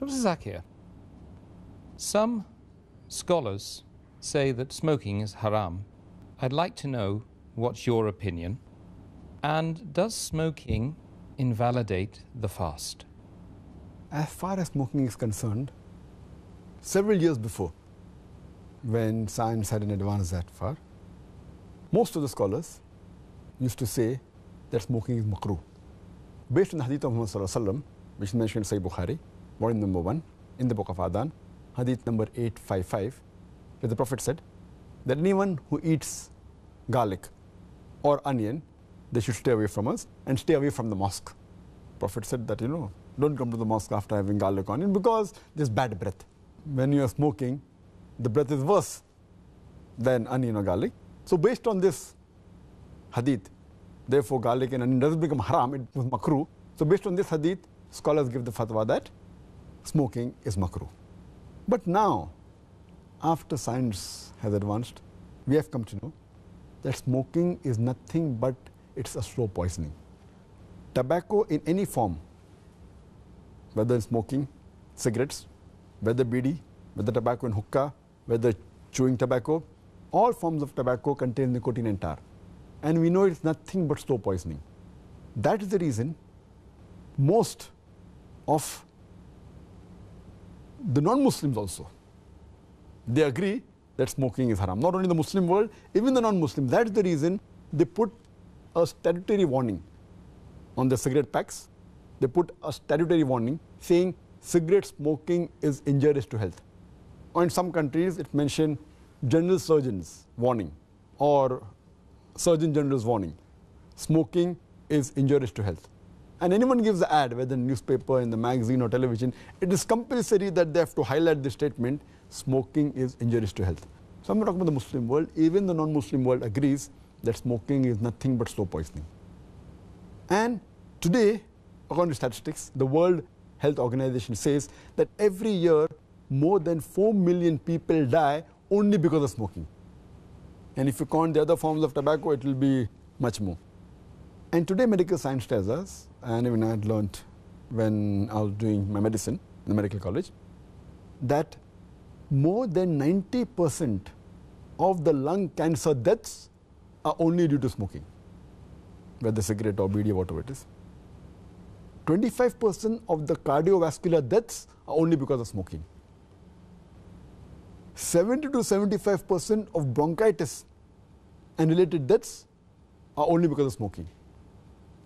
Dr. Zakir, some scholars say that smoking is haram. I'd like to know what's your opinion. And does smoking invalidate the fast? As far as smoking is concerned, several years before, when science hadn't advanced that far, most of the scholars used to say that smoking is makruh. Based on the hadith of Muhammad Sallallahu Alaihi Wasallam, which is mentioned in Sahih Bukhari, volume number 1, in the book of Adhan, hadith number 855, where the Prophet said that anyone who eats garlic or onion, they should stay away from us and stay away from the mosque. Prophet said that, don't come to the mosque after having garlic or onion because there's bad breath. When you are smoking, the breath is worse than onion or garlic. So based on this hadith, therefore garlic and onion doesn't become haram, it was makruh. So based on this hadith, scholars give the fatwa that smoking is makruh. But now, after science has advanced, we have come to know that smoking is nothing but it's a slow poisoning. Tobacco in any form, whether smoking, cigarettes, whether bidi, whether tobacco and hookah, whether chewing tobacco, all forms of tobacco contain nicotine and tar. And we know it's nothing but slow poisoning. That is the reason most of the non-Muslims also, they agree that smoking is haram. Not only the Muslim world, even the non-Muslims. That's the reason they put a statutory warning on the cigarette packs. They put a statutory warning saying cigarette smoking is injurious to health. Or in some countries, it mentioned general surgeon's warning or surgeon general's warning. Smoking is injurious to health. And anyone gives the ad, whether in newspaper, in the magazine or television, it is compulsory that they have to highlight the statement, smoking is injurious to health. So I'm not talking about the Muslim world, even the non-Muslim world agrees that smoking is nothing but slow poisoning. And today, according to statistics, the World Health Organization says that every year more than 4 million people die only because of smoking. And if you count the other forms of tobacco, it will be much more. And today medical science tells us, and even I had learned when I was doing my medicine in the medical college, that more than 90% of the lung cancer deaths are only due to smoking, whether cigarette or bidi or whatever it is. 25% of the cardiovascular deaths are only because of smoking. 70 to 75% of bronchitis and related deaths are only because of smoking.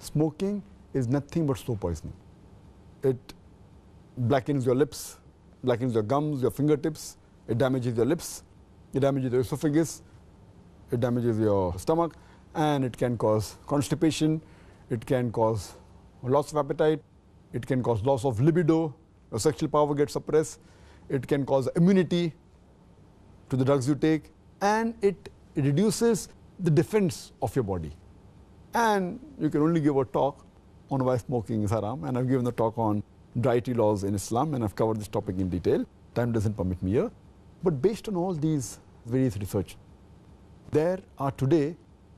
Smoking is nothing but slow poisoning. It blackens your lips, blackens your gums, your fingertips, it damages your lips, it damages your esophagus, it damages your stomach, and it can cause constipation, it can cause loss of appetite, it can cause loss of libido, your sexual power gets suppressed, it can cause immunity to the drugs you take, and it reduces the defense of your body. And you can only give a talk on why smoking is haram, and I've given a talk on dietary laws in Islam, and I've covered this topic in detail. Time doesn't permit me here. But based on all these various research, there are today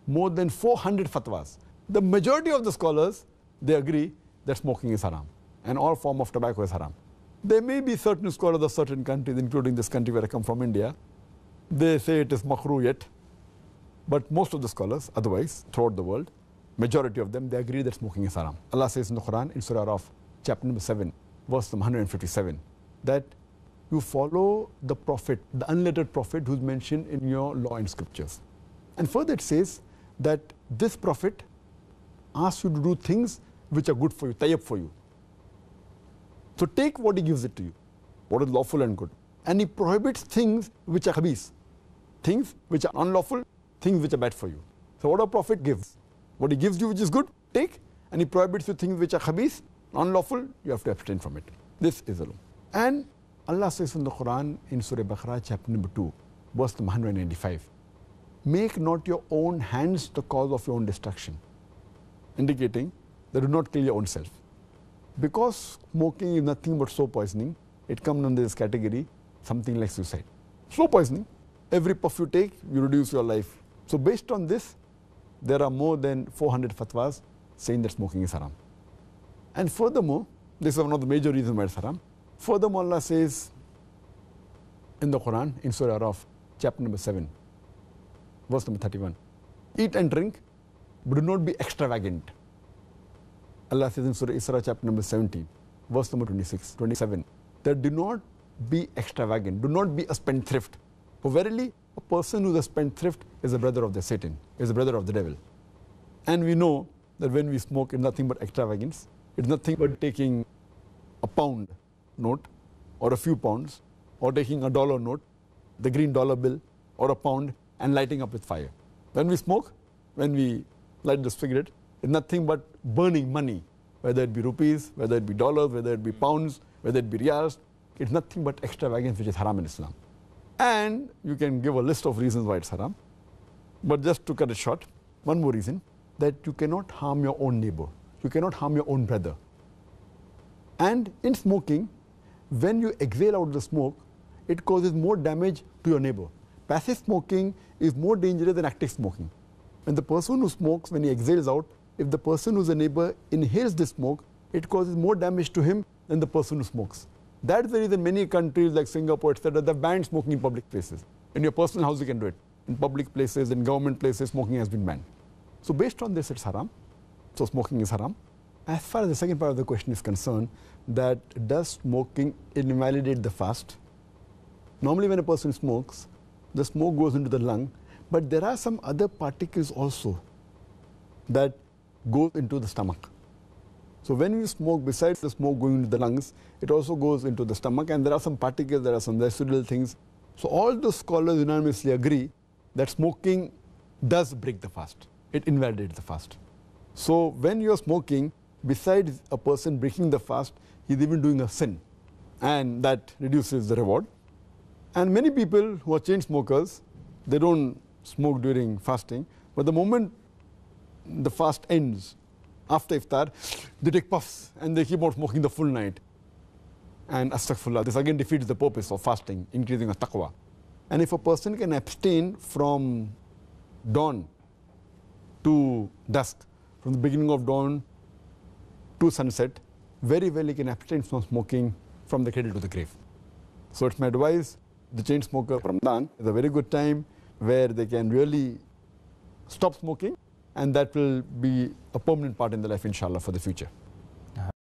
more than 400 fatwas. The majority of the scholars, they agree that smoking is haram, and all form of tobacco is haram. There may be certain scholars of certain countries, including this country where I come from, India, they say it is makruh yet. But most of the scholars, otherwise, throughout the world, majority of them, they agree that smoking is haram. Allah says in the Quran, in Surah Araf, chapter number 7, verse number 157, that you follow the prophet, the unlettered prophet who's mentioned in your law and scriptures. And further it says that this prophet asks you to do things which are good for you, tayyib for you. So take what he gives it to you, what is lawful and good. And he prohibits things which are khabis, things which are unlawful, things which are bad for you. So what a prophet gives, what he gives you which is good, take, and he prohibits you things which are khabis, unlawful, you have to abstain from it. This is the law. And Allah says in the Quran in Surah Baqarah chapter number 2, verse number 195, make not your own hands the cause of your own destruction, indicating that do not kill your own self. Because smoking is nothing but slow poisoning, it comes under this category, something like suicide. Slow poisoning, every puff you take, you reduce your life. So based on this, there are more than 400 fatwas saying that smoking is haram. And furthermore, this is one of the major reasons why it's haram. Furthermore, Allah says in the Quran, in Surah Araf, chapter number 7, verse number 31, eat and drink, but do not be extravagant. Allah says in Surah Isra, chapter number 17, verse number 26, 27, that do not be extravagant, do not be a spendthrift. For verily, a person who is a spendthrift is a brother of the Satan, is a brother of the devil. And we know that when we smoke, it's nothing but extravagance. It's nothing but taking a pound note or a few pounds, or taking a dollar note, the green dollar bill, or a pound, and lighting up with fire. When we smoke, when we light the cigarette, it's nothing but burning money, whether it be rupees, whether it be dollars, whether it be pounds, whether it be riyals. It's nothing but extravagance, which is haram in Islam. And you can give a list of reasons why it's haram. But just to cut it short, one more reason, that you cannot harm your own neighbor. You cannot harm your own brother. And in smoking, when you exhale out the smoke, it causes more damage to your neighbor. Passive smoking is more dangerous than active smoking. When the person who smokes, when he exhales out, if the person who's a neighbor inhales the smoke, it causes more damage to him than the person who smokes. That's the reason many countries like Singapore, etc., they've banned smoking in public places. In your personal house, you can do it. In public places, in government places, smoking has been banned. So based on this, it's haram. So smoking is haram. As far as the second part of the question is concerned, that does smoking invalidate the fast? Normally when a person smokes, the smoke goes into the lung, but there are some other particles also that go into the stomach. So when you smoke, besides the smoke going into the lungs, it also goes into the stomach, and there are some particles, there are some residual things. So all the scholars unanimously agree that smoking does break the fast. It invalidates the fast. So when you are smoking, besides a person breaking the fast, he's even doing a sin, and that reduces the reward. And many people who are chain smokers, they don't smoke during fasting, but the moment the fast ends, after iftar, they take puffs and they keep on smoking the full night. And astaghfirullah, this again defeats the purpose of fasting, increasing the taqwa. And if a person can abstain from dawn to dusk, from the beginning of dawn to sunset, very well he can abstain from smoking from the cradle to the grave. So it's my advice, the chain smoker, Ramadan is a very good time where they can really stop smoking, and that will be a permanent part in their life, inshallah, for the future.